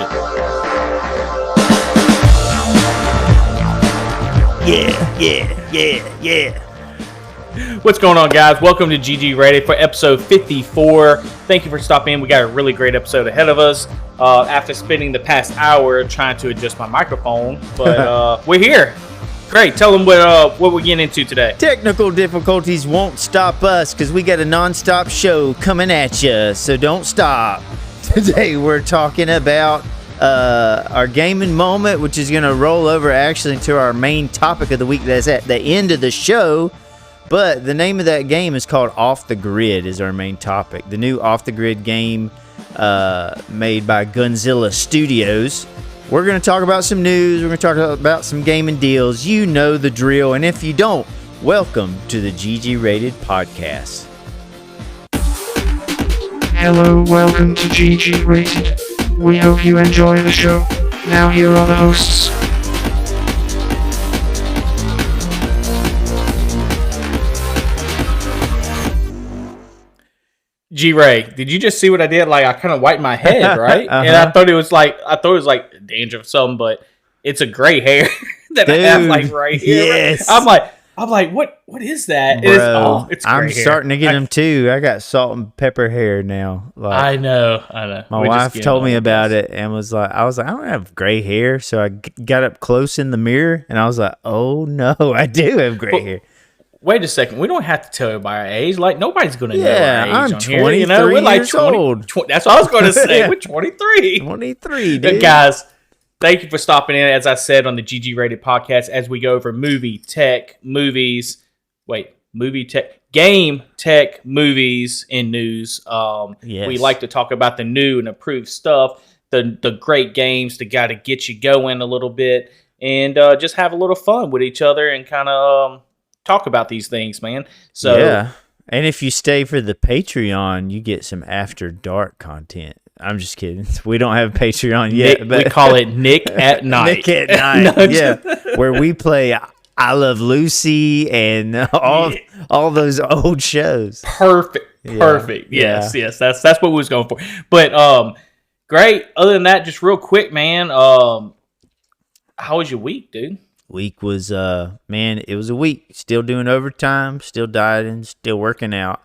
it. Yeah. What's going on, guys? Welcome to GGRated for episode 54. Thank you for stopping in. We got a really great episode ahead of us. After spending the past hour trying to adjust my microphone, but we're here. Great. Tell them what we're getting into today. Technical difficulties won't stop us because we got a non-stop show coming at you, so don't stop. Today we're talking about our gaming moment, which is going to roll over actually into our main topic of the week that's at the end of the show. But the name of that game is called Off the Grid is our main topic. The new Off the Grid game made by Gunzilla Studios. We're going to talk about some news. We're going to talk about some gaming deals. You know the drill. And if you don't, welcome to the GG-Rated podcast. Hello, welcome to GG-Rated. We hope you enjoy the show. Now here are the hosts. G-Ray, did you just see what I did? Like, I kind of wiped my head, right? And I thought it was like danger of something, but it's a gray hair that I have like right here. Yes. I'm like, what is that? Bro, It's gray I'm hair. starting to get them too. I got salt and pepper hair now. Like, I know. my wife told me about it and I was like, I don't have gray hair. So I got up close in the mirror and I was like, oh no, I do have gray hair. Wait a second. We don't have to tell everybody our age. Like, nobody's going to know Yeah, our age I'm on 23 here. You know, we're like years old. That's what I was going to say. We're 23. 23, But dude. guys, thank you for stopping in, as I said, on the GG Rated podcast, as we go over movie, tech, movies. Movie, tech, game, tech, movies, and news. Yes. We like to talk about the new and improved stuff, the great games to got to get you going a little bit, and just have a little fun with each other and kind of talk about these things, man. So yeah. And if you stay for the Patreon, you get some after dark content. I'm just kidding. We don't have Patreon yet, Nick, but we call it Nick at Night. Nick at Night. Yeah. Where we play I Love Lucy and all those old shows. Perfect. Yeah. Yes. That's what we was going for. But great. Other than that, just real quick, man. How was your week, dude? Week was it was a week. Still doing overtime, still dieting, still working out.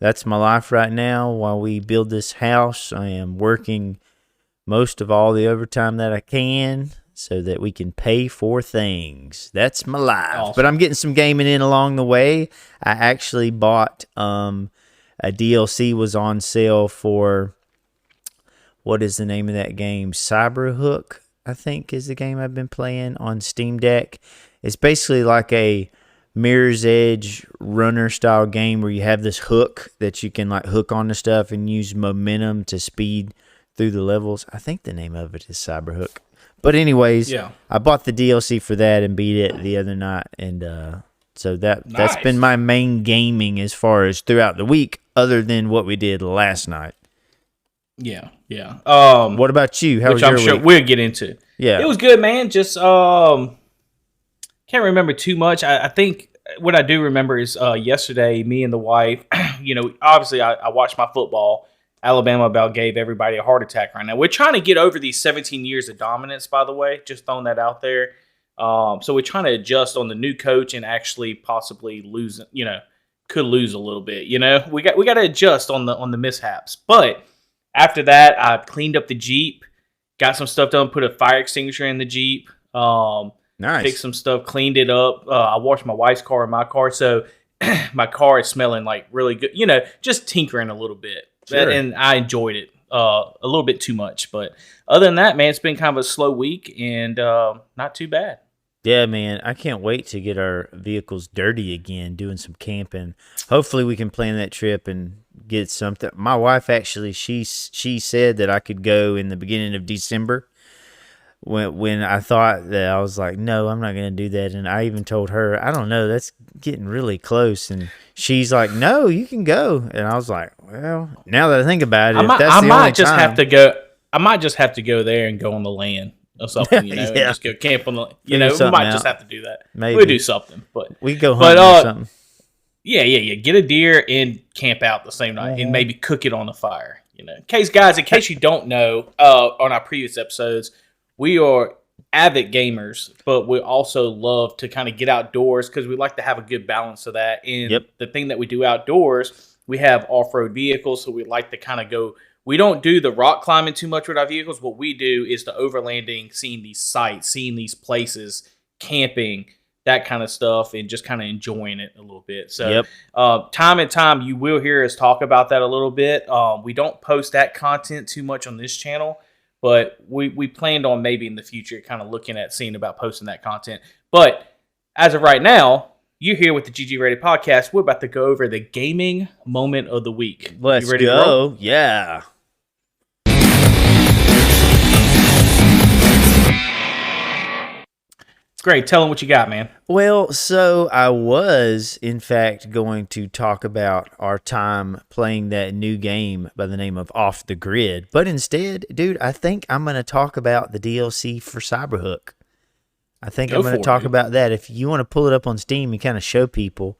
That's my life right now. While we build this house, I am working most of all the overtime that I can so that we can pay for things. That's my life. Awesome. But I'm getting some gaming in along the way. I actually bought a DLC was on sale for, what is the name of that game? Cyberhook, I think, is the game I've been playing on Steam Deck. It's basically like a Mirror's Edge runner style game where you have this hook that you can like hook onto stuff and use momentum to speed through the levels. I think the name of it is Cyberhook. But anyways, Yeah. I bought the DLC for that and beat it the other night, and so that's Nice. been my main gaming as far as throughout the week, other than what we did last night. Yeah. What about you? How was which I'm your sure week? we'll get into. Yeah, It was good, man. Just can't remember too much. I think what I do remember is yesterday, me and the wife, obviously I watched my football. Alabama about gave everybody a heart attack right now. We're trying to get over these 17 years of dominance, by the way. Just throwing that out there. So we're trying to adjust on the new coach and actually possibly lose, could lose a little bit. We got to adjust on the mishaps. But after that, I cleaned up the Jeep, got some stuff done, put a fire extinguisher in the Jeep. nice. Fixed some stuff, cleaned it up. I washed my wife's car and my car, so my car is smelling like really good. Just tinkering a little bit, Sure. and I enjoyed it a little bit too much. But other than that, man, it's been kind of a slow week and not too bad. Yeah, man, I can't wait to get our vehicles dirty again, doing some camping. Hopefully we can plan that trip and get something. My wife actually, she said that I could go in the beginning of December. When I thought that, I was like, no, I'm not going to do that. And I even told her, I don't know, that's getting really close. And she's like, no, you can go. And I was like, well, now that I think about it, I if that's I the might only just time, have to go. I might just have to go there and go on the land or something, and Yeah. just go camp on the. Figure We something might just out. have to do that. Maybe. We'll do something, but we go but, hunting or something. yeah. Get a deer and camp out the same night, and maybe cook it on the fire. In case you don't know, on our previous episodes, we are avid gamers, but we also love to kind of get outdoors because we like to have a good balance of that. And the thing that we do outdoors, we have off-road vehicles, so we like to kind of go. We don't do the rock climbing too much with our vehicles. What we do is the overlanding, seeing these sites, seeing these places, camping, that kind of stuff, and just kind of enjoying it a little bit. So time and time, you will hear us talk about that a little bit. We don't post that content too much on this channel, but we planned on maybe in the future kind of looking at seeing about posting that content. But as of right now, you're here with the GG Rated Podcast. We're about to go over the gaming moment of the week. Let's you ready go. To roll? Yeah. Great. Tell them what you got, man. Well, so I was, in fact, going to talk about our time playing that new game by the name of Off the Grid. But instead, dude, I think I'm going to talk about the DLC for Cyberhook. I'm going to talk about that. If you want to pull it up on Steam and kind of show people,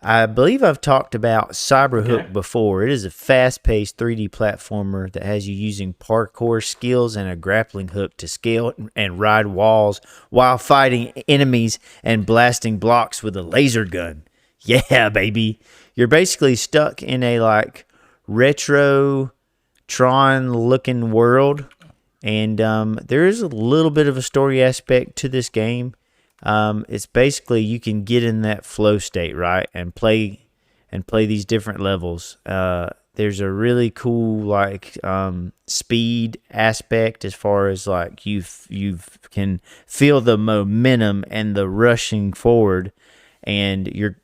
I believe I've talked about Cyberhook before. It is a fast-paced 3D platformer that has you using parkour skills and a grappling hook to scale and ride walls while fighting enemies and blasting blocks with a laser gun. Yeah, baby. You're basically stuck in a retro Tron-looking world, and there is a little bit of a story aspect to this game. It's basically you can get in that flow state, right, and play these different levels. There's a really cool speed aspect as far as you can feel the momentum and the rushing forward, and you're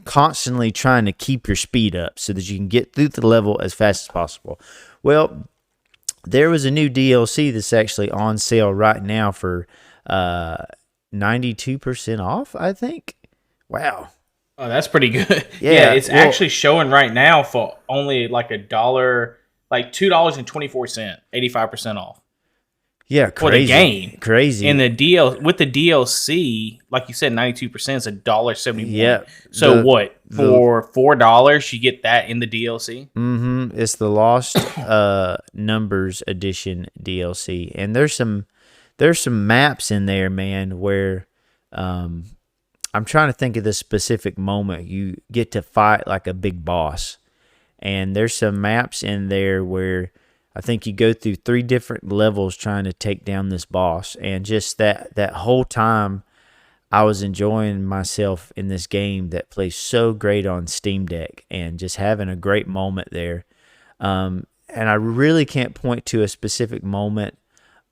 constantly trying to keep your speed up so that you can get through the level as fast as possible. Well, there was a new DLC that's actually on sale right now for 92% off, I think. Wow. Oh, that's pretty good. Yeah, it's actually showing right now for only $1, $2.24, 85% off. Yeah, crazy. For the game. Crazy. And with the DLC, like you said, 92% is $1.71. Yeah. So for $4 you get that in the DLC? Mm-hmm. It's the Lost Numbers Edition DLC. And there's some maps in there, man, where I'm trying to think of the specific moment you get to fight like a big boss. And there's some maps in there where I think you go through 3 different levels trying to take down this boss. And just that whole time, I was enjoying myself in this game that plays so great on Steam Deck and just having a great moment there. And I really can't point to a specific moment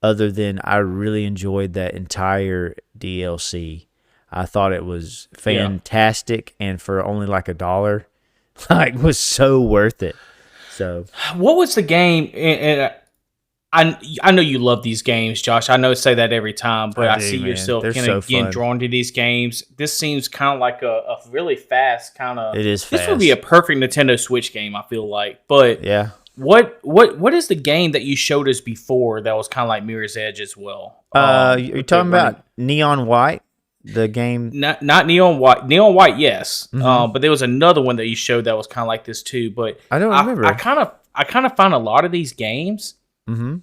other than I really enjoyed that entire DLC. I thought it was fantastic, and for only $1, was so worth it. So, what was the game? And I know you love these games, Josh. I know I say that every time, but I see yourself getting drawn to these games. This seems kind of like a really fast kind of. It is fast. This would be a perfect Nintendo Switch game, I feel like. But yeah. What is the game that you showed us before that was kind of like Mirror's Edge as well? You're talking about Neon White, the game? Not Neon White. Neon White, yes. Mm-hmm. But there was another one that you showed that was kind of like this too. But I don't remember. I kind of find a lot of these games mm-hmm.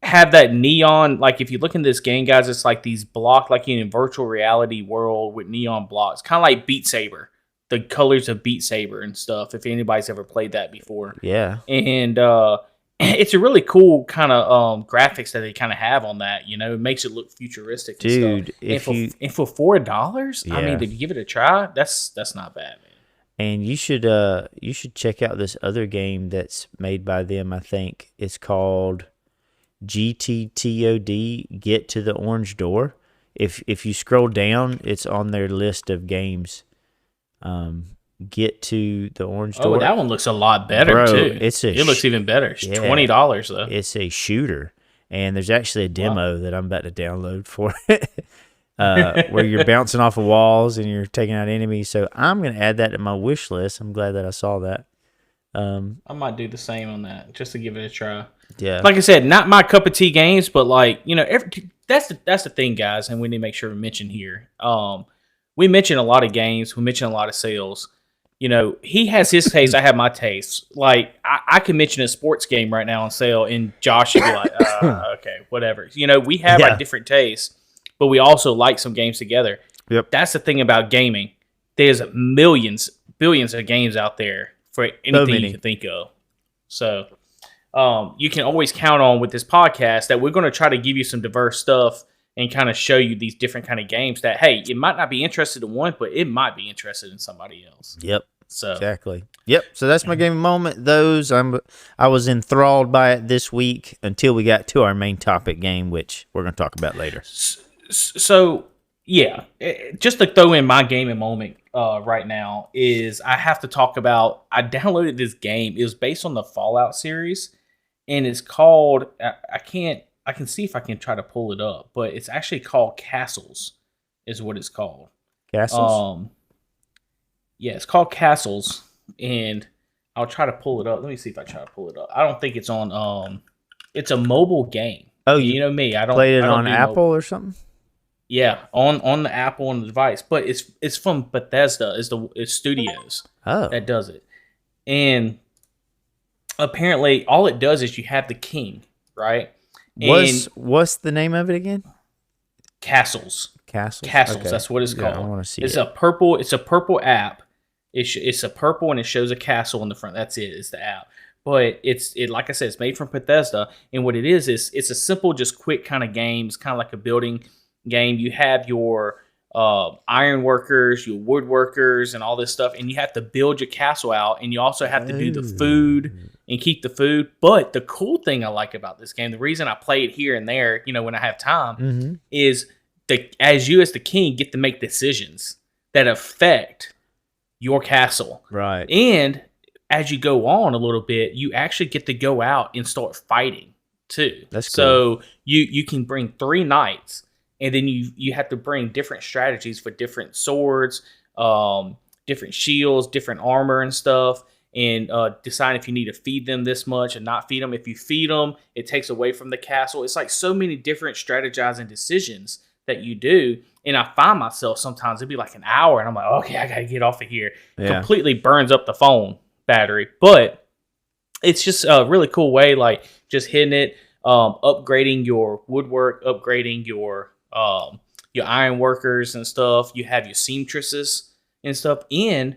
have that neon. Like if you look in this game, guys, it's like these block, like in a virtual reality world with neon blocks, kind of like Beat Saber. The colors of Beat Saber and stuff, if anybody's ever played that before. Yeah. And it's a really cool kind of graphics that they kind of have on that. It makes it look futuristic and dude, stuff. And for $4, I mean, to give it a try, that's not bad, man. And you should check out this other game that's made by them, I think. It's called GTTOD, Get to the Orange Door. If you scroll down, it's on their list of games. Get to the Orange Door. Oh, that one looks a lot better too. It looks even better. It's $20 though. It's a shooter, and there's actually a demo that I'm about to download for it, where you're bouncing off of walls and you're taking out enemies. So I'm gonna add that to my wish list. I'm glad that I saw that. I might do the same on that just to give it a try. Yeah, like I said, not my cup of tea games, but that's the thing, guys, and we need to make sure we mention here. We mention a lot of games, we mention a lot of sales. he has his taste. I have my taste. Like I could mention a sports game right now on sale, and Josh would be like, "Okay, whatever." We have our different tastes, but we also like some games together. Yep. That's the thing about gaming. There's millions, billions of games out there for anything you can think of. So you can always count on with this podcast that we're going to try to give you some diverse stuff and kind of show you these different kind of games that, hey, it might not be interested in one, but it might be interested in somebody else. Yep. So exactly. Yep. So that's my gaming moment. I was enthralled by it this week until we got to our main topic game, which we're going to talk about later. So yeah, just to throw in my gaming moment right now is I have to talk about. I downloaded this game. It was based on the Fallout series, and it's called. I can see if I can try to pull it up, but it's actually called Castles, is what it's called. Castles? Yeah, it's called Castles, and I'll try to pull it up. Let me see if I try to pull it up. I don't think it's on. It's a mobile game. Oh, you know me. I don't played it I don't on do Apple mobile. or something. Yeah, on the Apple on the device, but it's from Bethesda. It's Studios that does it, and apparently all it does is you have the king, right? What's the name of it again? Castles. Castles. Okay. That's what it's called. I want to see. It's a purple app. It's a purple and it shows a castle in the front. That's it. It's the app. But it like I said, it's made from Bethesda, and what it is it's a simple, just quick kind of game. It's kind of like a building game. You have your iron workers, your woodworkers, and all this stuff, and you have to build your castle out, and you also have to do the food and keep the food. But the cool thing I like about this game, the reason I play it here and there, when I have time, is as the king get to make decisions that affect your castle, right? And as you go on a little bit, you actually get to go out and start fighting too. That's cool. So you can bring 3 knights. And then you have to bring different strategies for different swords, different shields, different armor and stuff, and decide if you need to feed them this much and not feed them. If you feed them, it takes away from the castle. It's like so many different strategizing decisions that you do. And I find myself sometimes it'd be like an hour, and I'm like, okay, I got to get off of here. Yeah. Completely burns up the phone battery. But it's just a really cool way, like just hitting it, upgrading your woodwork, upgrading your iron workers and stuff. You have your seamstresses and stuff, and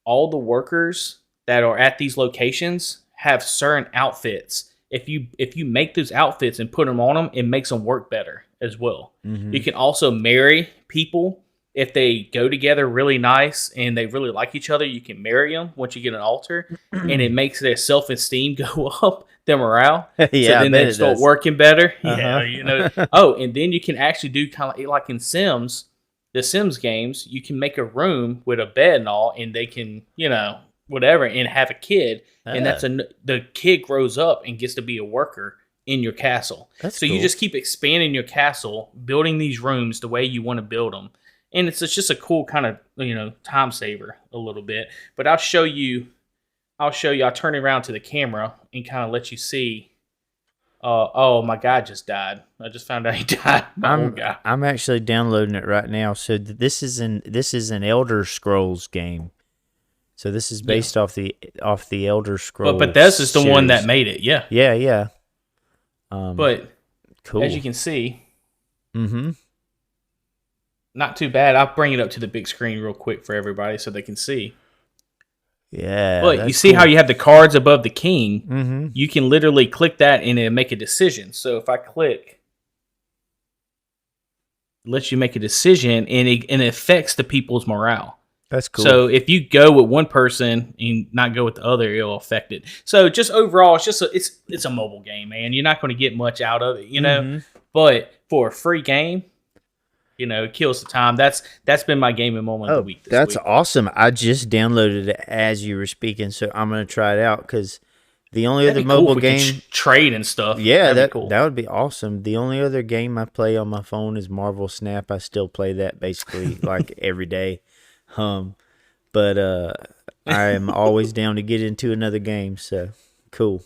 all the workers that are at these locations have certain outfits. If you make those outfits and put them on them, it makes them work better as well. You can also marry people if they go together really nice and they really like each other. You can marry them once you get an altar, and it makes their self-esteem go up, their morale. Yeah, so then they start working better. Uh-huh. Yeah, Oh, and then you can actually do kind of like in Sims, the Sims games. You can make a room with a bed and all, and they can, whatever, and have a kid, and the kid grows up and gets to be a worker in your castle. That's so cool. You just keep expanding your castle, building these rooms the way you want to build them. And it's just a cool kind of, time saver a little bit. But I'll show you. I'll turn it around to the camera and kind of let you see. Oh, my guy just died. I just found out he died. I'm actually downloading it right now. So this is an Elder Scrolls game. So this is based off the Elder Scrolls. But Bethesda's the series. one that made it. Yeah. Yeah. But cool. As you can see. Not too bad. I'll bring it up to the big screen real quick for everybody so they can see. Yeah. But you see how you have the cards above the king? Mm-hmm. You can literally click that and it'll make a decision. So if I click, it lets you make a decision, and it affects the people's morale. That's cool. So if you go with one person and not go with the other, it'll affect it. So just overall, it's a mobile game, man. You're not going to get much out of it, But for a free game, it kills the time. That's been my gaming moment of the week. That's awesome. I just downloaded it as you were speaking, so I'm going to try it out because the only other mobile game trade and stuff. Yeah, that'd be cool. That would be awesome. The only other game I play on my phone is Marvel Snap. I still play that basically like every day. But I am always down to get into another game. So cool.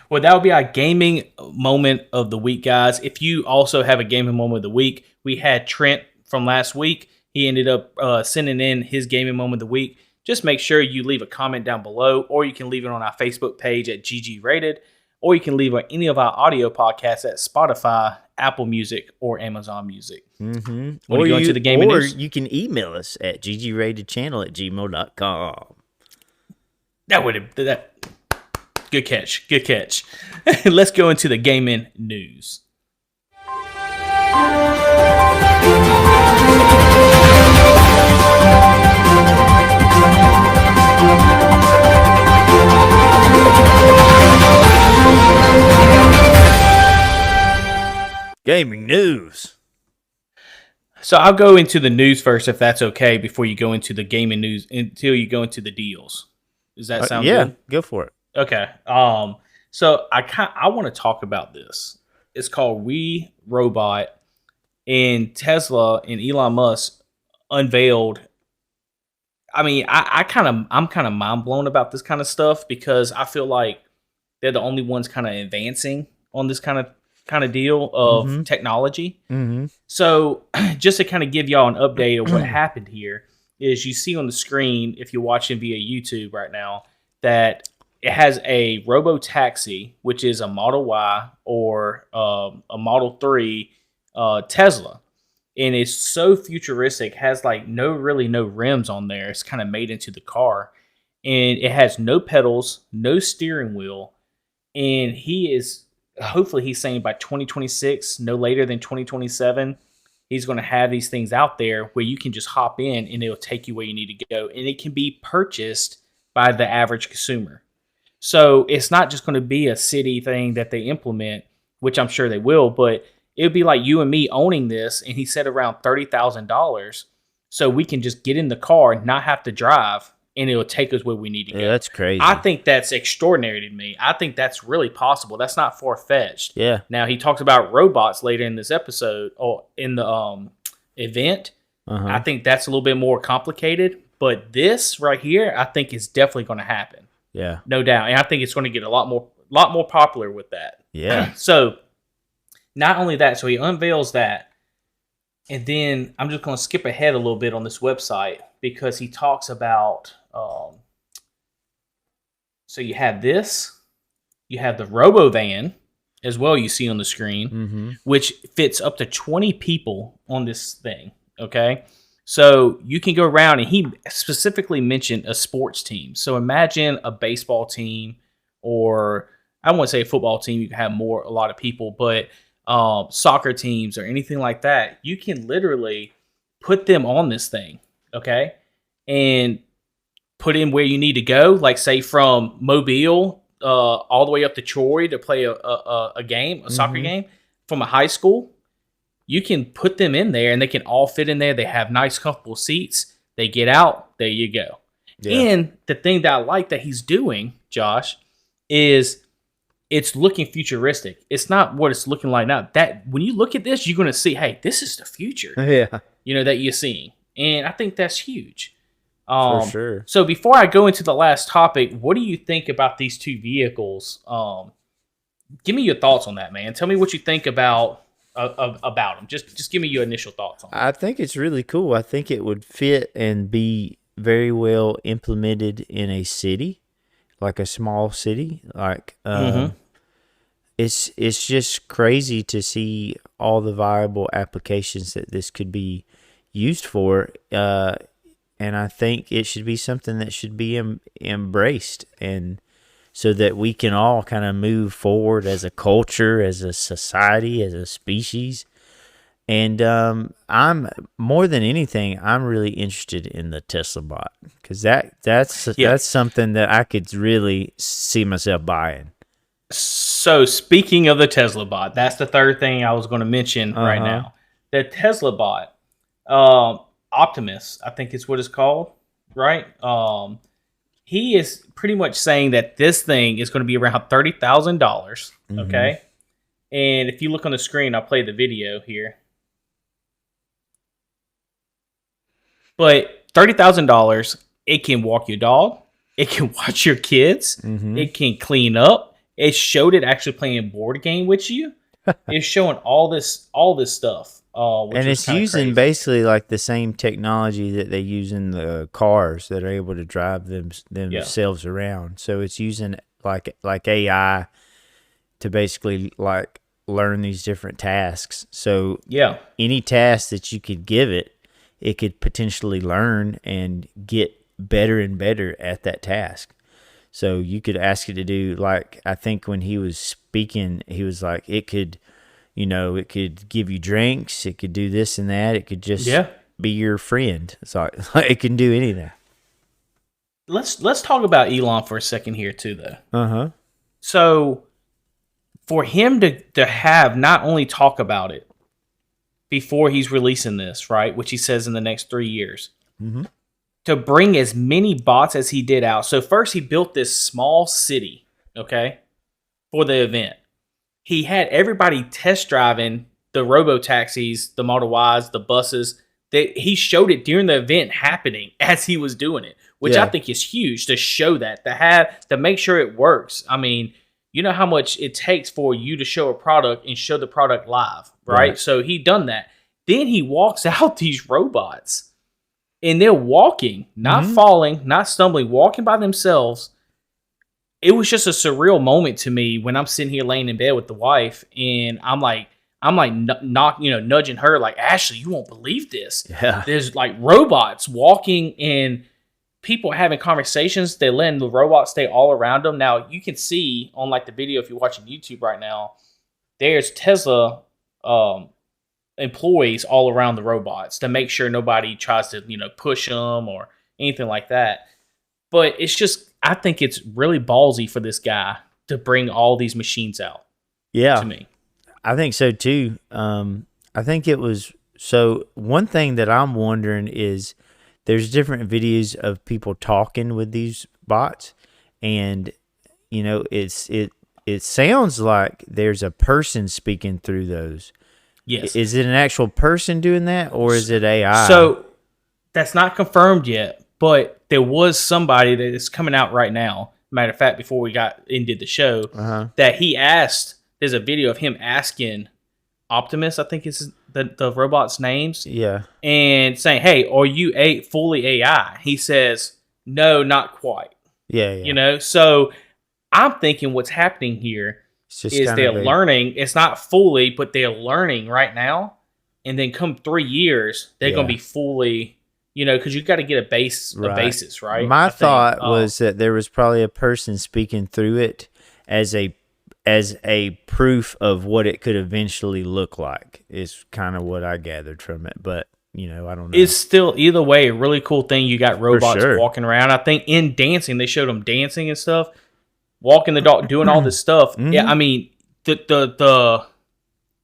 Well, that would be our gaming moment of the week, guys. If you also have a gaming moment of the week, we had Trent from last week. He ended up sending in his gaming moment of the week. just make sure you leave a comment down below, or you can leave it on our Facebook page at GGRated, or you can leave on any of our audio podcasts at Spotify, Apple Music, or Amazon Music. Mm-hmm. Or you go into the gaming news? You can email us at ggratedchannel@gmail.com. That would have that. Good catch. Good catch. Let's go into the gaming news. Gaming news. So I'll go into the news first, if that's okay, before you go into the gaming news, until you go into the deals. Does that sound good? Yeah, go for it. Okay. So I want to talk about this. It's called We Robot, and Tesla and Elon Musk unveiled. I mean, I'm kind of mind blown about this kind of stuff, because I feel like they're the only ones kind of advancing on this kind of deal of technology. Mm-hmm. So just to kind of give y'all an update of what happened here is, you see on the screen, if you're watching via YouTube right now, that it has a robo-taxi, which is a Model Y or a Model 3 Tesla. And it's so futuristic, has like no rims on there. It's kind of made into the car. And it has no pedals, no steering wheel. And hopefully he's saying by 2026, no later than 2027, he's going to have these things out there where you can just hop in and it'll take you where you need to go. And it can be purchased by the average consumer. So it's not just going to be a city thing that they implement, which I'm sure they will, but it would be like you and me owning this, and he said around $30,000, so we can just get in the car, not have to drive, and it'll take us where we need to go. Yeah, that's crazy. I think that's extraordinary to me. I think that's really possible. That's not far-fetched. Yeah. Now, he talks about robots later in this episode, or in the event. Uh-huh. I think that's a little bit more complicated, but this right here, I think is definitely going to happen. Yeah. No doubt. And I think it's going to get a lot more popular with that. Yeah. So not only that, so he unveils that. And then I'm just going to skip ahead a little bit on this website, because he talks about, so you have this, you have the Robo-Van as well, you see on the screen, which fits up to 20 people on this thing. Okay. So you can go around, and he specifically mentioned a sports team. So imagine a baseball team, or I won't say a football team. You can have a lot of people, but soccer teams or anything like that. You can literally put them on this thing, okay, and put in where you need to go. Like say from Mobile all the way up to Troy to play a game, a soccer game from a high school. You can put them in there, and they can all fit in there. They have nice, comfortable seats. They get out. There you go. Yeah. And the thing that I like that he's doing, Josh, is it's looking futuristic. It's not what it's looking like now. That when you look at this, you're going to see, hey, this is the future. Yeah. You know, that you're seeing. And I think that's huge. For sure. So before I go into the last topic, what do you think about these two vehicles? Give me your thoughts on that, man. Tell me what you think about them. Just give me your initial thoughts on it. I think it's really cool. I think it would fit and be very well implemented in a city, like a small city. Like it's just crazy to see all the viable applications that this could be used for. And I think it should be something that should be embraced, and so that we can all kind of move forward as a culture, as a society, as a species. And I'm more than anything, I'm really interested in the Tesla bot, because that's something that I could really see myself buying. So speaking of the Tesla bot, that's the third thing I was going to mention right now. The Tesla bot, Optimus, I think is what it's called, right? He is pretty much saying that this thing is going to be around $30,000. Okay. And if you look on the screen, I'll play the video here. But $30,000, it can walk your dog. It can watch your kids. It can clean up. It showed it actually playing a board game with you. It's showing all this stuff. which And was it's kinda using crazy. basically like the same technology that they use in the cars that are able to drive themselves around. So it's using like AI to basically like learn these different tasks. So Yeah. any task that you could give it, it could potentially learn and get better and better at that task. So you could ask it to do, like, I think when he was speaking, he was like, it could, it could give you drinks, it could do this and that, it could just Yeah. be your friend. So it can do anything. Let's talk about Elon for a second here too, though. Uh-huh. So for him to have not only talk about it before he's releasing this, right, which he says in the next 3 years, Mm-hmm. to bring as many bots as he did out. So first he built this small city, okay, for the event. He had everybody test driving the robo taxis, the Model Ys, the buses. He showed it during the event happening as he was doing it, which I think is huge to show that, to make sure it works. I mean, you know how much it takes for you to show a product and show the product live, right? So he done that. Then he walks out these robots. And they're walking, not falling, not stumbling, walking by themselves. It was just a surreal moment to me when I'm sitting here laying in bed with the wife, and I'm like nudging her, like, Ashley, you won't believe this. Yeah. There's like robots walking and people having conversations. They're letting the robots stay all around them. Now you can see on like the video if you're watching YouTube right now, there's Tesla employees all around the robots to make sure nobody tries to, push them or anything like that. But it's just, I think it's really ballsy for this guy to bring all these machines out. Yeah. To me. I think so too. I think it was, so one thing that I'm wondering is there's different videos of people talking with these bots, and it sounds like there's a person speaking through those. Yes. Is it an actual person doing that, or is it AI? So that's not confirmed yet, but there was somebody that is coming out right now. Matter of fact, before we got and did the show, that he asked, there's a video of him asking Optimus, I think is the robot's names. Yeah. And saying, hey, are you fully AI? He says, no, not quite. Yeah. So I'm thinking what's happening here is they're learning. It's not fully, but they're learning right now. And then come 3 years, they're going to be fully, because you got to get a basis, right? My thought was that there was probably a person speaking through it as a proof of what it could eventually look like, is kind of what I gathered from it. But, I don't know. It's still, either way, a really cool thing. You got robots walking around. I think in dancing, they showed them dancing and stuff. Walking the dog, doing all this stuff. Yeah, I mean, the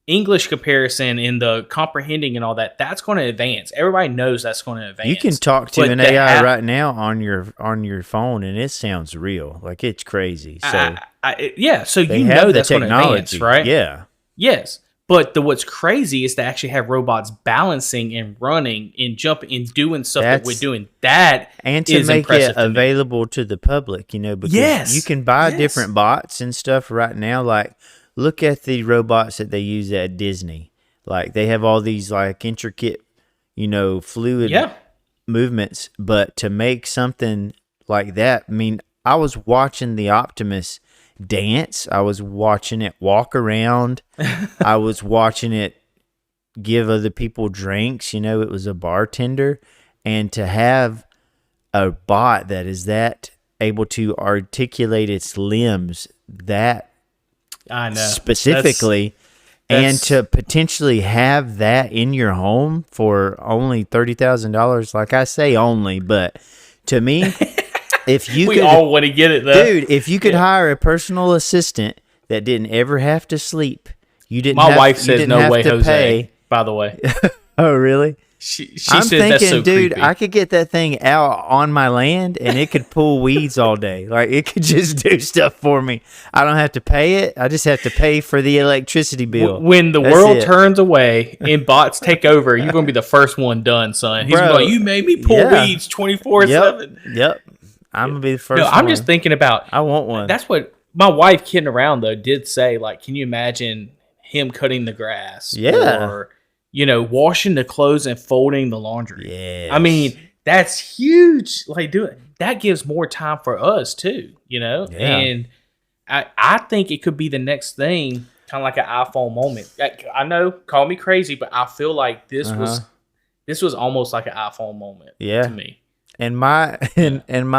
English comparison and the comprehending and all that, that's going to advance. Everybody knows that's going to advance. You can talk to an AI right now on your phone, and it sounds real. Like, it's crazy. So so that's going to advance, right? Yeah. Yes. But what's crazy is to actually have robots balancing and running and jumping and doing stuff that we're doing. That and to is make it to available to the public, because you can buy different bots and stuff right now. Like, look at the robots that they use at Disney. Like, they have all these like intricate, fluid movements. But to make something like that, I mean, I was watching the Optimus dance. I was watching it walk around. I was watching it give other people drinks. It was a bartender. And to have a bot that is that able to articulate its limbs that I know specifically, and to potentially have that in your home for only $30,000, like I say only, but to me, if you we all want to get it, though. Dude, if you could hire a personal assistant that didn't ever have to sleep, you didn't. My wife says no way, Jose. Pay. By the way. Oh, really? She I'm said thinking, that's so dude, creepy. I could get that thing out on my land and it could pull weeds all day. Like, it could just do stuff for me. I don't have to pay it. I just have to pay for the electricity bill. When the world turns away and bots take over, you're going to be the first one done, son. He's going, you made me pull weeds 24/7. Yep. I'm going to be the first one. I'm just thinking about, I want one. That's what my wife, kidding around, though, did say, like, can you imagine him cutting the grass? Yeah. Or, washing the clothes and folding the laundry. Yes. I mean, that's huge. Like, that gives more time for us too, Yeah. And I think it could be the next thing, kind of like an iPhone moment. I know, call me crazy, but I feel like this was almost like an iPhone moment to me. In my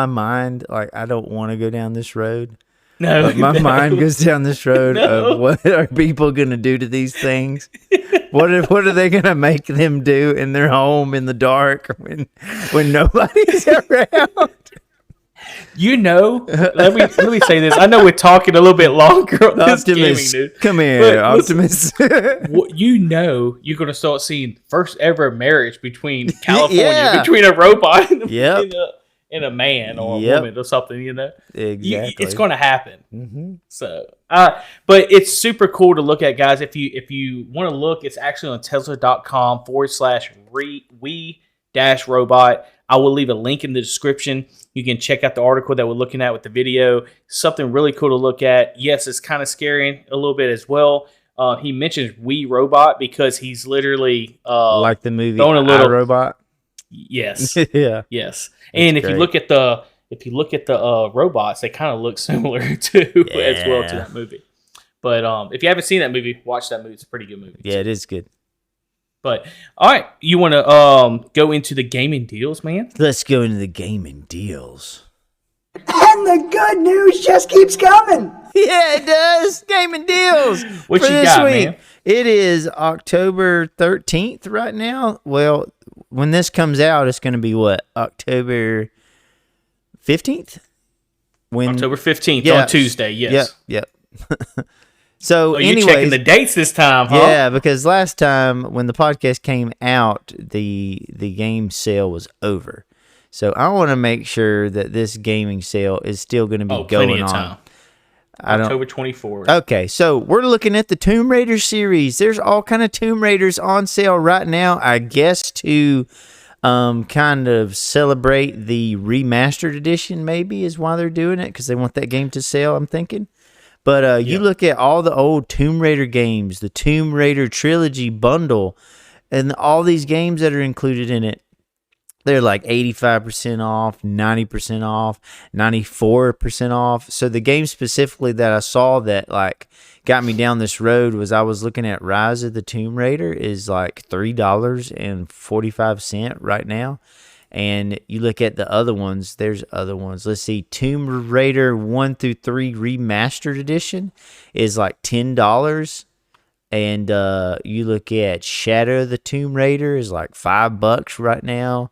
mind, like, I don't want to go down this road. No, but my mind goes down this road of what are people going to do to these things? What are they going to make them do in their home in the dark when nobody's around? Let me say this. I know we're talking a little bit longer on this Optimus, gaming news. come here, Optimus. You're going to start seeing first ever marriage between California, between a robot and a man or a woman or something, Exactly. It's going to happen. Mm-hmm. So, but it's super cool to look at, guys. If you want to look, it's actually on Tesla.com/we-robot. I will leave a link in the description. You can check out the article that we're looking at with the video. Something really cool to look at. Yes, it's kind of scary a little bit as well. He mentions We Robot because he's literally like the movie Robot. Yes. Yeah. Yes. And if you look at the robots, they kind of look similar too as well to that movie. But if you haven't seen that movie, watch that movie. It's a pretty good movie. Yeah, it is good. But all right, you want to go into the gaming deals, man? Let's go into the gaming deals. And the good news just keeps coming. Yeah, it does. Gaming deals. What you got, man? It is October 13th right now. Well, when this comes out, it's going to be what? October 15th? October 15th on Tuesday, yes. Yep. So, you're checking the dates this time, huh? Yeah, because last time when the podcast came out, the game sale was over. So I want to make sure that this gaming sale is still going to be going on. Time. October 24th. Okay, so we're looking at the Tomb Raider series. There's all kind of Tomb Raiders on sale right now, I guess, to kind of celebrate the remastered edition, maybe, is why they're doing it, because they want that game to sell, I'm thinking. But you look at all the old Tomb Raider games, the Tomb Raider Trilogy bundle, and all these games that are included in it, they're like 85% off, 90% off, 94% off. So the game specifically that I saw that like got me down this road was I was looking at Rise of the Tomb Raider is like $3.45 right now. And you look at the other ones, there's other ones. Let's see, Tomb Raider 1 through 3 Remastered Edition is like $10. And you look at Shadow of the Tomb Raider is like $5 right now.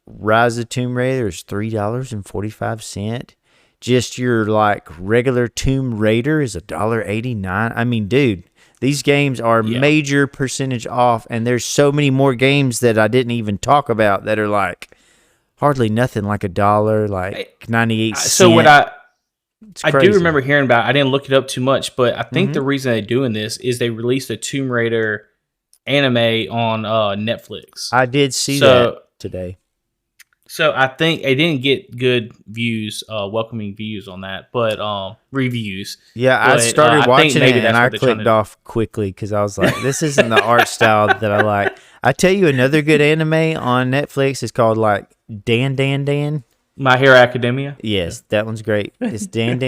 Rise of the Tomb Raider is $3.45. Just your like regular Tomb Raider is $1.89. I mean, dude, these games are major percentage off, and there's so many more games that I didn't even talk about that are like hardly nothing, like $1, like 98 cents. So what I do remember hearing about, I didn't look it up too much, but I think the reason they're doing this is they released a Tomb Raider anime on Netflix. I did see that today. So I think it didn't get good views, welcoming views on that, but reviews. Yeah, I started watching it and I clicked off quickly because I was like, this isn't the art style that I like. I tell you another good anime on Netflix is called like Dan. My Hero Academia? Yes, that one's great. It's Dan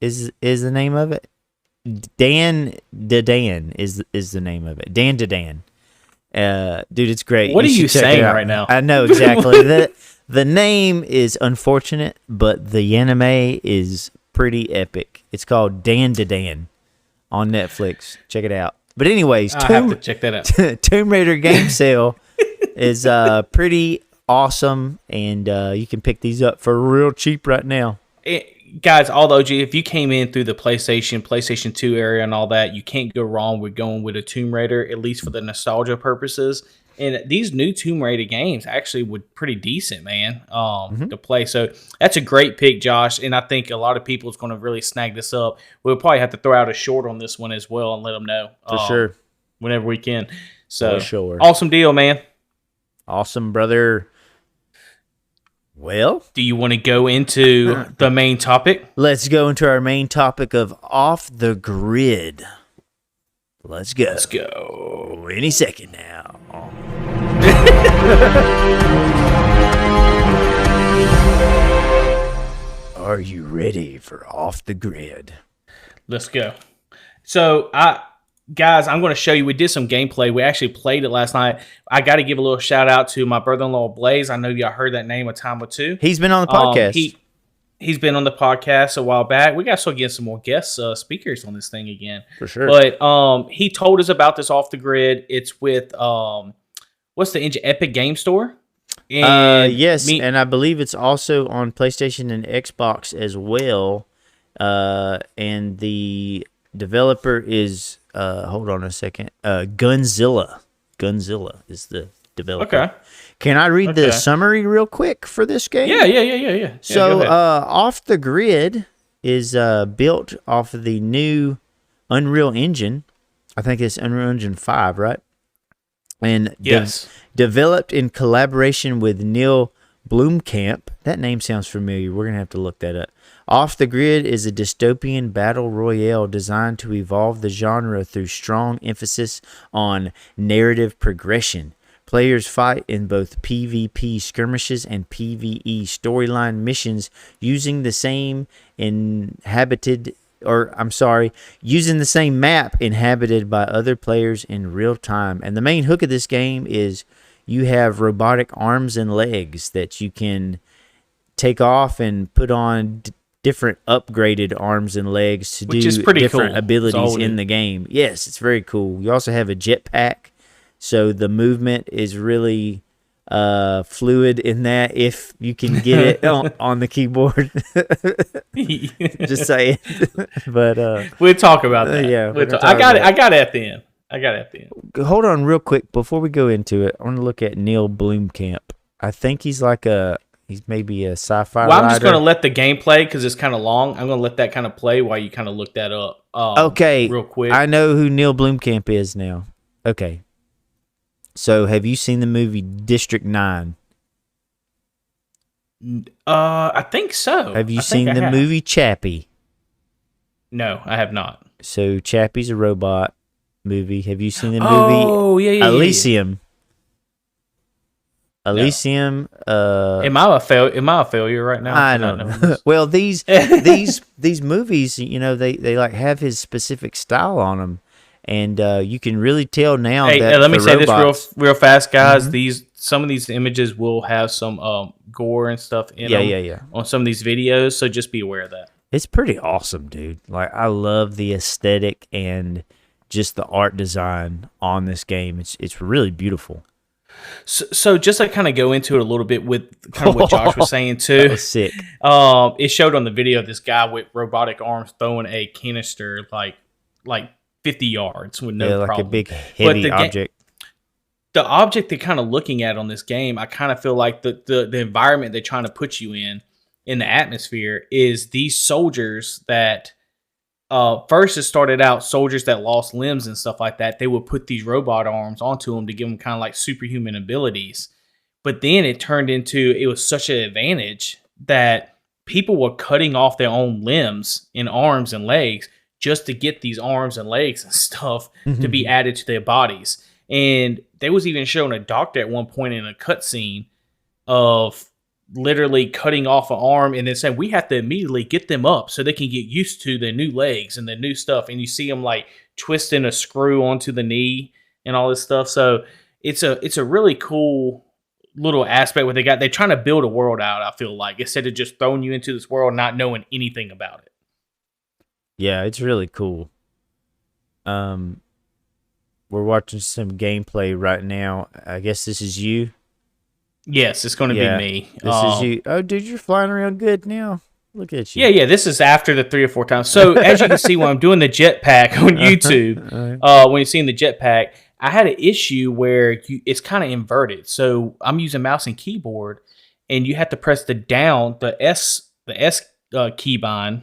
is the name of it. Dan is the name of it. Dan. Dude, it's great. What are you saying right now? I know exactly. The name is unfortunate, but the anime is pretty epic. It's called Dan on Netflix. Check it out. But anyways, I have to check that out. Tomb Raider game sale is pretty awesome, and you can pick these up for real cheap right now. Guys, all the OG, if you came in through the PlayStation 2 area and all that, you can't go wrong with going with a Tomb Raider, at least for the nostalgia purposes. And these new Tomb Raider games actually were pretty decent, man, to play. So that's a great pick, Josh. And I think a lot of people is going to really snag this up. We'll probably have to throw out a short on this one as well and let them know. For sure. Whenever we can. So, for sure. Awesome deal, man. Awesome, brother. Well, do you want to go into the main topic? Let's go into our main topic of off the grid. Let's go. Let's go. Any second now. Are you ready for Off the Grid? Let's go. So, guys, I'm going to show you. We did some gameplay. We actually played it last night. I got to give a little shout out to my brother-in-law, Blaze. I know y'all heard that name a time or two. He's been on the podcast. He's been on the podcast a while back. We got to start getting some more guest speakers on this thing again. For sure. But he told us about this Off the Grid. It's with, what's the engine? Epic Game Store? And yes, and I believe it's also on PlayStation and Xbox as well. And the developer is hold on a second. Gunzilla. Gunzilla is the developer. Okay. Can I read the summary real quick for this game? Yeah. So, Off the Grid is built off of the new Unreal Engine. I think it's Unreal Engine 5, right? And yes, developed in collaboration with Neil Blomkamp. That name sounds familiar. We're going to have to look that up. Off the Grid is a dystopian battle royale designed to evolve the genre through strong emphasis on narrative progression. Players fight in both PvP skirmishes and PvE storyline missions using the same using the same map inhabited by other players in real time. And the main hook of this game is you have robotic arms and legs that you can take off and put on different upgraded arms and legs to do different abilities in the game. Yes, it's very cool. You also have a jetpack, so the movement is really fluid in that if you can get it on the keyboard. Just saying. But we'll talk about that. Yeah, I got it at the end. Hold on real quick before we go into it. I want to look at Neil Blomkamp. I think he's maybe a sci-fi Well, I'm just writer. going to let the game play because it's kind of long. I'm going to let that kind of play while you kind of look that up. Okay. Real quick. I know who Neil Blomkamp is now. Okay. So, have you seen the movie District 9? I think so. Have you seen the movie Chappie? No, I have not. So, Chappie's a robot movie. Have you seen the movie Elysium? No. Elysium. Am I a failure right now? I don't know. Well, these movies, they like have his specific style on them. And you can really tell now that let me say robots, this real fast, guys. Mm-hmm. Some of these images will have some gore and stuff in them on some of these videos, so just be aware of that. It's pretty awesome, dude. Like, I love the aesthetic and just the art design on this game. It's really beautiful. So just to kind of go into it a little bit with kind of what Josh was saying too. That was sick. It showed on the video this guy with robotic arms throwing a canister like 50 yards with no problem. Like a big heavy object. The object they're kind of looking at on this game, I kind of feel like the environment they're trying to put you in the atmosphere is these soldiers that first it started out soldiers that lost limbs and stuff like that. They would put these robot arms onto them to give them kind of like superhuman abilities. But then it turned into, it was such an advantage that people were cutting off their own limbs and arms and legs just to get these arms and legs and stuff to be added to their bodies. And they was even showing a doctor at one point in a cutscene of literally cutting off an arm and then saying, we have to immediately get them up so they can get used to their new legs and their new stuff. And you see them like twisting a screw onto the knee and all this stuff. So it's a really cool little aspect what they got. They're trying to build a world out, I feel like, instead of just throwing you into this world not knowing anything about it. Yeah, it's really cool. We're watching some gameplay right now. I guess this is you. Yes, it's going to be me. This is you. Oh, dude, you're flying around good now. Look at you. Yeah. This is after the 3 or 4 times. So as you can see, when I'm doing the jetpack on YouTube, when you're seeing the jetpack, I had an issue where it's kind of inverted. So I'm using mouse and keyboard, and you have to press the S keybind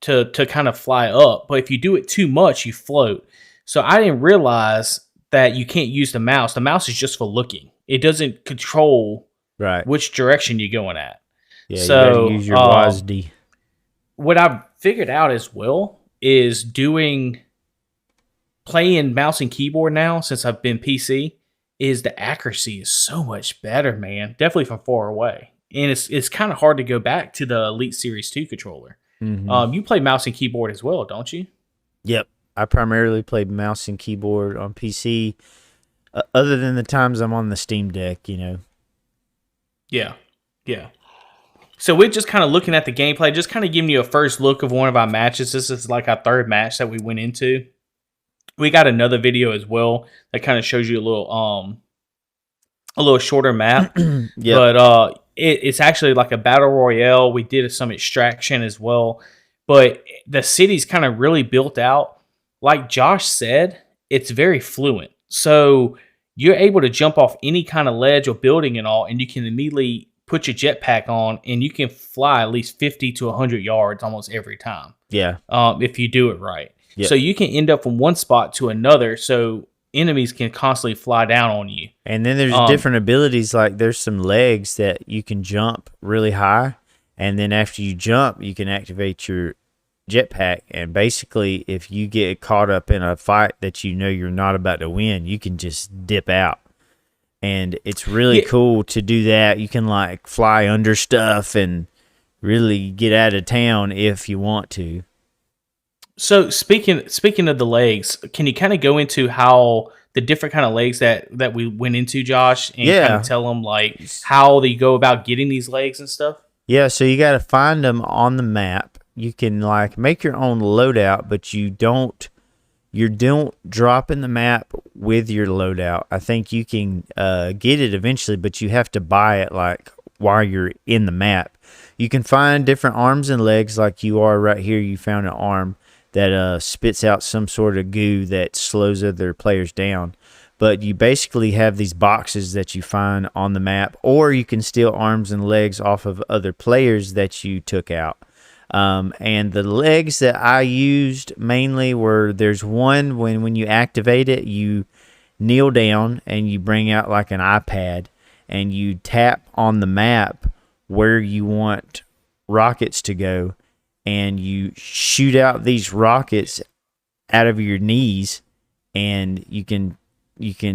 to kind of fly up. But if you do it too much, you float. So I didn't realize that you can't use the mouse. The mouse is just for looking. It doesn't control which direction you're going at. Yeah, so you gotta use your WASD. What I've figured out as well is doing playing mouse and keyboard now since I've been PC is the accuracy is so much better, man. Definitely from far away. And it's kind of hard to go back to the Elite Series 2 controller. You play mouse and keyboard as well, don't you? Yep. I primarily play mouse and keyboard on PC, other than the times I'm on the Steam Deck, you know. Yeah. Yeah. So we're just kind of looking at the gameplay, just kind of giving you a first look of one of our matches. This is like our third match that we went into. We got another video as well that kind of shows you a little shorter map. But it's actually like a battle royale. We did some extraction as well. But the city's kind of really built out. Like Josh said, it's very fluent. So you're able to jump off any kind of ledge or building and all, and you can immediately put your jetpack on, and you can fly at least 50 to 100 yards almost every time. Yeah. If you do it right. Yep. So you can end up from one spot to another, so enemies can constantly fly down on you. And then there's different abilities, like there's some legs that you can jump really high, and then after you jump, you can activate your jetpack, and basically if you get caught up in a fight that you know you're not about to win, you can just dip out. And it's really cool to do that. You can like fly under stuff and really get out of town if you want to. So speaking of the legs, can you kind of go into how the different kind of legs that we went into, Josh, and kind of tell them like how they go about getting these legs and stuff? Yeah, so you got to find them on the map. You can like make your own loadout, but you don't drop in the map with your loadout. I think you can get it eventually, but you have to buy it like while you're in the map. You can find different arms and legs, like you are right here. You found an arm that spits out some sort of goo that slows other players down. But you basically have these boxes that you find on the map, or you can steal arms and legs off of other players that you took out. And the legs that I used mainly were, there's one when you activate it, you kneel down and you bring out like an iPad and you tap on the map where you want rockets to go, and you shoot out these rockets out of your knees, and you can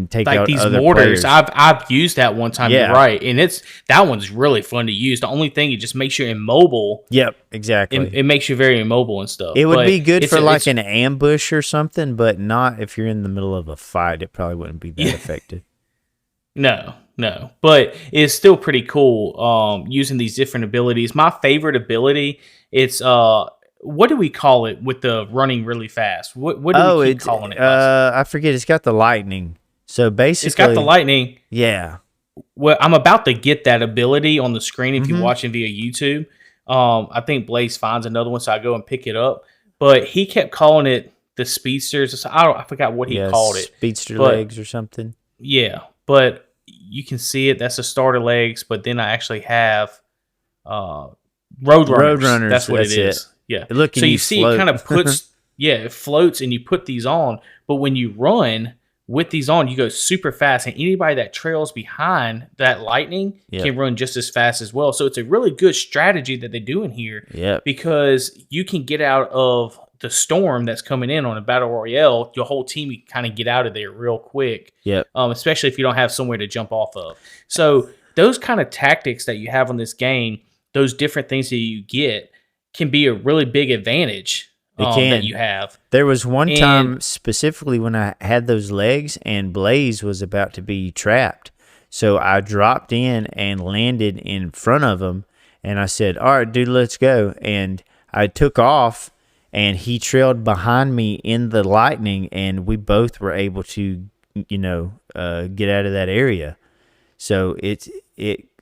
take like out these other mortars. players. I've used that one time. Yeah. You're right, and that one's really fun to use. The only thing, it just makes you immobile. Yep, exactly. It makes you very immobile and stuff. It would But be good for like it's an ambush or something, but not if you're in the middle of a fight. It probably wouldn't be that effective. No. But it's still pretty cool using these different abilities. My favorite ability, it's what do we call it with the running really fast? What do we keep calling it? I forget. It's got the lightning. So basically, it's got the lightning. Yeah. Well, I'm about to get that ability on the screen if you're watching via YouTube. I think Blaze finds another one, so I go and pick it up. But he kept calling it the speedsters. I forgot what he called it. Speedster legs or something. Yeah, but you can see it. That's the starter legs. But then I actually have Roadrunners. That's what it is. Yeah. Look, so you see, it kind of puts, it floats, and you put these on. But when you run with these on, you go super fast, and anybody that trails behind that lightning can run just as fast as well. So it's a really good strategy that they're doing here, because you can get out of the storm that's coming in on a battle royale. Your whole team can kind of get out of there real quick, especially if you don't have somewhere to jump off of. So those kind of tactics that you have on this game, those different things that you get, can be a really big advantage that you have. There was one time specifically when I had those legs and Blaze was about to be trapped. So I dropped in and landed in front of him, and I said, "All right, dude, let's go." And I took off, and he trailed behind me in the lightning, and we both were able to, get out of that area. So it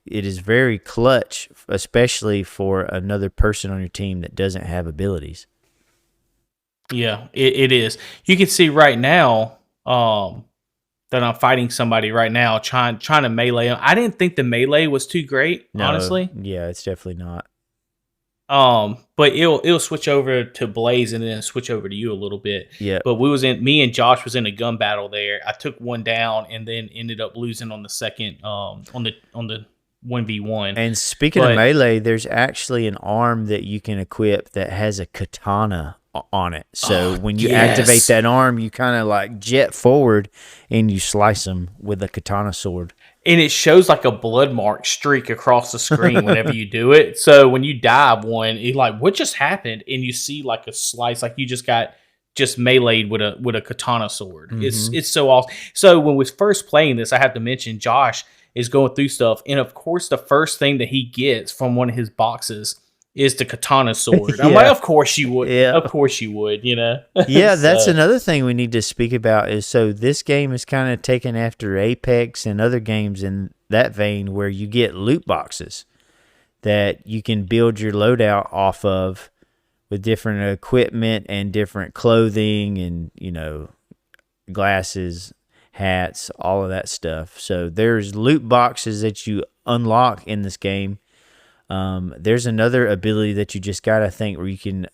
is very clutch, especially for another person on your team that doesn't have abilities. Yeah, it is. You can see right now that I'm fighting somebody right now, trying to melee him. I didn't think the melee was too great, honestly. Yeah, it's definitely not. But it'll switch over to Blaze and then switch over to you a little bit. Yeah. But me and Josh was in a gun battle there. I took one down and then ended up losing on the second on the 1v1. And speaking of melee, there's actually an arm that you can equip that has a katana on it. So when you yes. activate that arm, you kind of like jet forward and you slice them with a katana sword. And it shows like a blood mark streak across the screen whenever you do it. So when you dive one, you're like, what just happened? And you see like a slice, like you just got meleeed with a katana sword. It's so awesome. So when we was first playing this, I have to mention Josh is going through stuff. And of course, the first thing that he gets from one of his boxes is the katana sword. I'm like, of course you would. Yeah. Of course you would, you know? Yeah, that's another thing we need to speak about is so this game is kind of taken after Apex and other games in that vein where you get loot boxes that you can build your loadout off of with different equipment and different clothing and, you know, glasses, hats, all of that stuff. So there's loot boxes that you unlock in this game. There's another ability that you just got, I think, where you can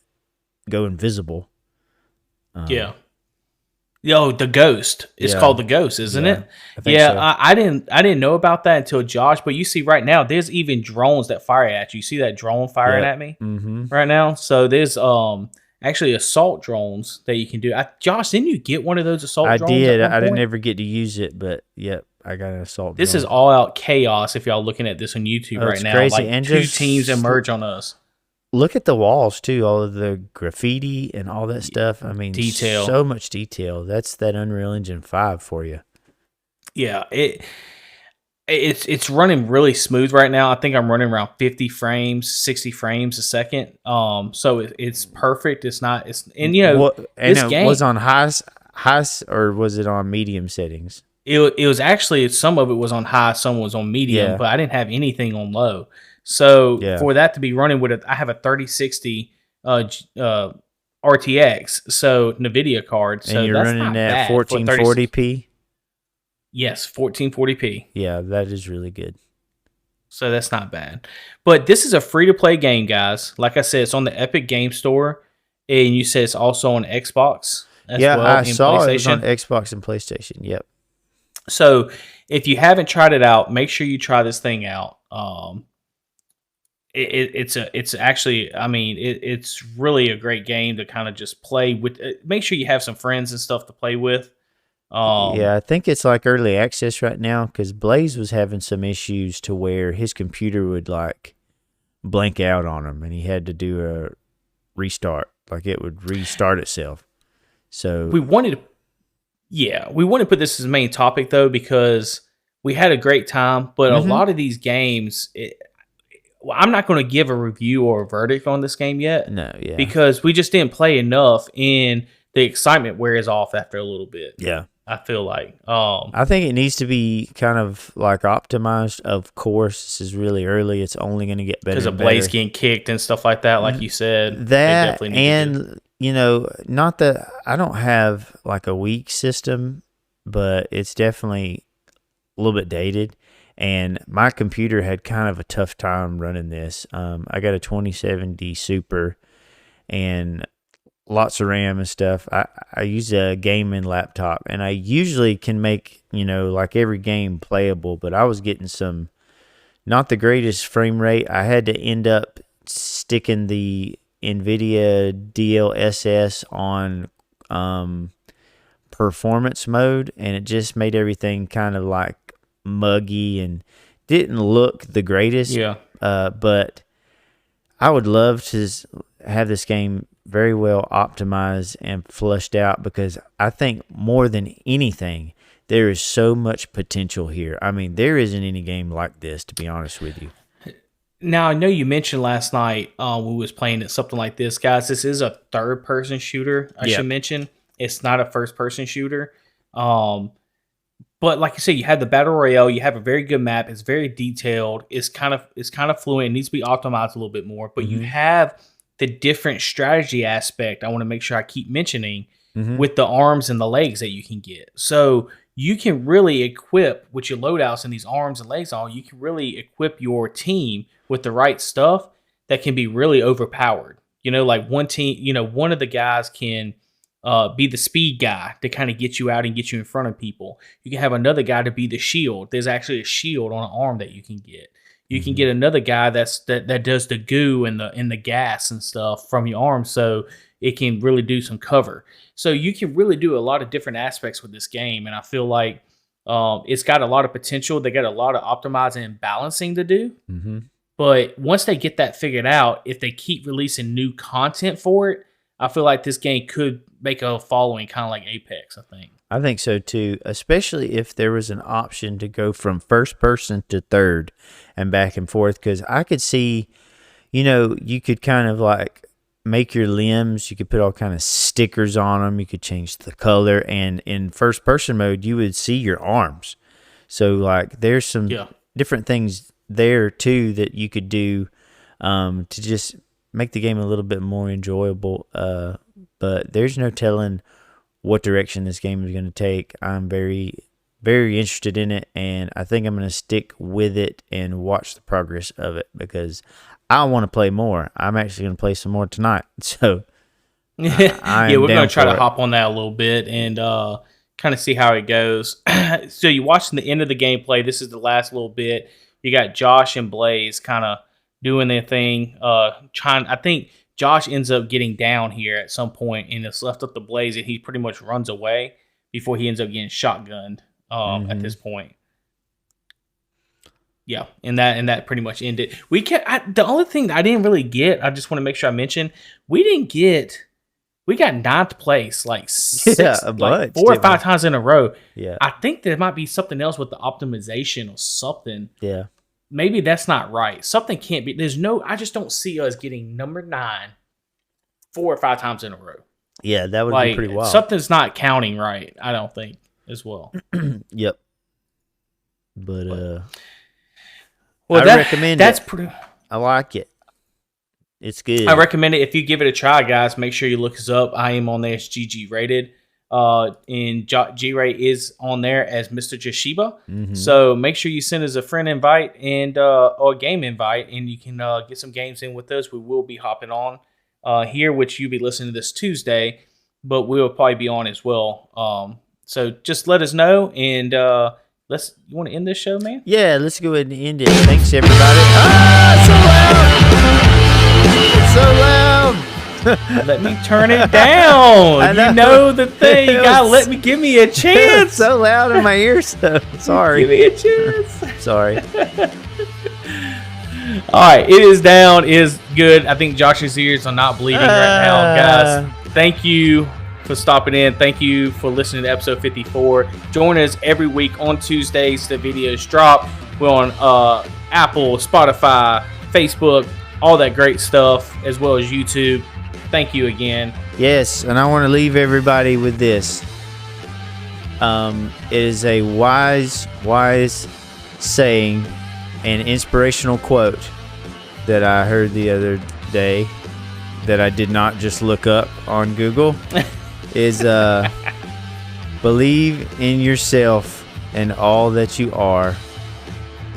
go invisible. Yeah. Yo, the ghost. It's called the ghost, isn't it? I think so. I didn't know about that until Josh. But you see, right now, there's even drones that fire at you. You see that drone firing at me right now? So there's actually assault drones that you can do. Josh, didn't you get one of those assault drones? I did. I didn't ever get to use it, but yep. I got an assault. This is all out chaos. If y'all looking at this on YouTube right now, crazy. Like and two teams emerge on us. Look at the walls too. All of the graffiti and all that stuff. I mean, detail. So much detail. That's that Unreal Engine 5 for you. Yeah, it's running really smooth right now. I think I'm running around 50 frames, 60 frames a second. So it's perfect. It's not. And you know, this game was on high, or was it on medium settings? It was actually, some of it was on high, some was on medium, but I didn't have anything on low. So for that to be running with I have a 3060 RTX, so NVIDIA card. So and you're that's running not at bad 1440p? Yes, 1440p. Yeah, that is really good. So that's not bad. But this is a free-to-play game, guys. Like I said, it's on the Epic Game Store, and you said it's also on Xbox as well. I saw it was on Xbox and PlayStation. Yep. So if you haven't tried it out, make sure you try this thing out. It's actually, I mean, it's really a great game to kind of just play with. Make sure you have some friends and stuff to play with. I think it's like early access right now because Blaze was having some issues to where his computer would like blank out on him and he had to do a restart. Like it would restart itself. So we wanted to put this as a main topic though, because we had a great time, but a lot of these games, I'm not going to give a review or a verdict on this game yet. No, yeah. Because we just didn't play enough and the excitement wears off after a little bit. Yeah. I feel like. I think it needs to be kind of like optimized. Of course, this is really early. It's only going to get better because of Blaze getting kicked and stuff like that, like you said. That, and, you know, not that I don't have like a weak system, but it's definitely a little bit dated. And my computer had kind of a tough time running this. I got a 2070 Super and lots of RAM and stuff. I use a gaming laptop, and I usually can make, you know, like every game playable, but I was getting some not the greatest frame rate. I had to end up sticking the NVIDIA DLSS on performance mode, and it just made everything kind of like muggy and didn't look the greatest. Yeah. But I would love to have this game very well optimized and flushed out because I think more than anything, there is so much potential here. I mean, there isn't any game like this, to be honest with you. Now, I know you mentioned last night when we was playing it, something like this. Guys, this is a third-person shooter, I should mention. It's not a first-person shooter. But like you said, you have the Battle Royale. You have a very good map. It's very detailed. It's kind of fluent. It needs to be optimized a little bit more. But you have the different strategy aspect I want to make sure I keep mentioning with the arms and the legs that you can get. So you can really equip with your loadouts and these arms and legs on, you can really equip your team with the right stuff that can be really overpowered. You know, like one team, you know, one of the guys can be the speed guy to kind of get you out and get you in front of people. You can have another guy to be the shield. There's actually a shield on an arm that you can get. You can get another guy that does the goo and the gas and stuff from your arm. So it can really do some cover. So you can really do a lot of different aspects with this game, and I feel like it's got a lot of potential. They got a lot of optimizing and balancing to do. Mm-hmm. But once they get that figured out, if they keep releasing new content for it, I feel like this game could make a following, kind of like Apex, I think. I think so too, especially if there was an option to go from first person to third and back and forth, because I could see, you could kind of like make your limbs, you could put all kind of stickers on them, you could change the color, and in first person mode, you would see your arms. So like there's some different things there too that you could do to just make the game a little bit more enjoyable. But there's no telling what direction this game is going to take. I'm very, very interested in it, and I think I'm going to stick with it and watch the progress of it because I want to play more. I'm actually going to play some more tonight. So yeah, we're going to try to hop on that a little bit and kind of see how it goes. So you're watching the end of the gameplay. This is the last little bit. You got Josh and Blaze kind of doing their thing. I think Josh ends up getting down here at some point and it's left up to Blaze, and he pretty much runs away before he ends up getting shotgunned at this point. Yeah, and that pretty much ended. The only thing that I didn't really get, I just want to make sure I mention, we got 9th place like 4 or 5 times in a row. Yeah, I think there might be something else with the optimization or something. Yeah. Maybe that's not right. Something can't be. I just don't see us getting number 9 4 or 5 times in a row. Yeah, that would be pretty wild. Something's not counting right, I don't think, as well. Yep. But I recommend it. I like it. It's good. I recommend it. If you give it a try, guys, make sure you look us up. I am on there as GGRated. And G-Ray is on there as Mr. Jashiba. Mm-hmm. So make sure you send us a friend invite and or a game invite, and you can get some games in with us. We will be hopping on here, which you'll be listening to this Tuesday, but we'll probably be on as well. So just let us know, and you want to end this show, man? Yeah, let's go ahead and end it. Thanks, everybody. Ah, so loud! Let me turn it down. You know the thing. You gotta give me a chance. It's so loud in my ears. So sorry. Give me a chance. Sorry. All right, it is down. It is good. I think Josh's ears are not bleeding right now, guys. Thank you for stopping in. Thank you for listening to episode 54. Join us every week on Tuesdays. The videos drop. We're on Apple, Spotify, Facebook, all that great stuff, as well as YouTube. Thank you again. Yes, and I want to leave everybody with this. It is a wise saying, an inspirational quote that I heard the other day that I did not just look up on Google. Is believe in yourself and all that you are.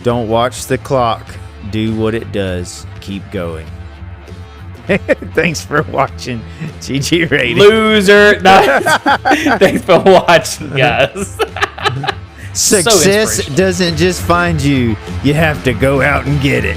Don't watch the clock. Do what it does. Keep going. Thanks for watching GGRated. Loser. Thanks for watching, guys. Success doesn't just find you. You have to go out and get it.